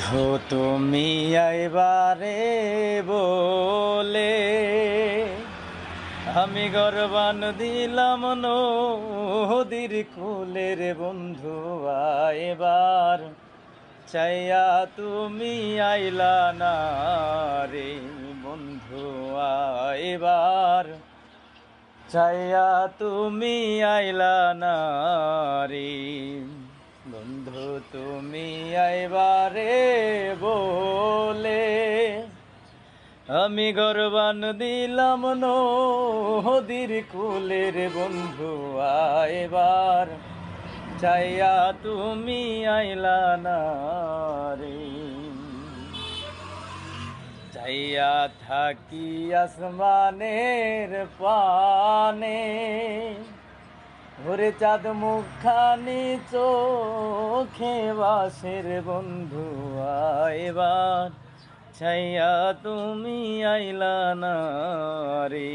বন্ধু তুমি আইবারে বলে আমি গরবান দিলাম নদীর কুলের বন্ধু আইবার চাইয়া তুমি আইলা না রে বন্ধু আইবার চাইয়া তুমি আইলা না রে বন্ধু তুমি আইবারে বলে আমি গরবান দিলাম নদীর কুলের বন্ধু আইবার চাইয়া তুমি আইলা না রে চাইয়া থাকি আসমানের পানে ভোরে চাঁদ মুখখানি চোখে বাসের বন্ধু আইবার চাইয়া তুমি আইলা না রে।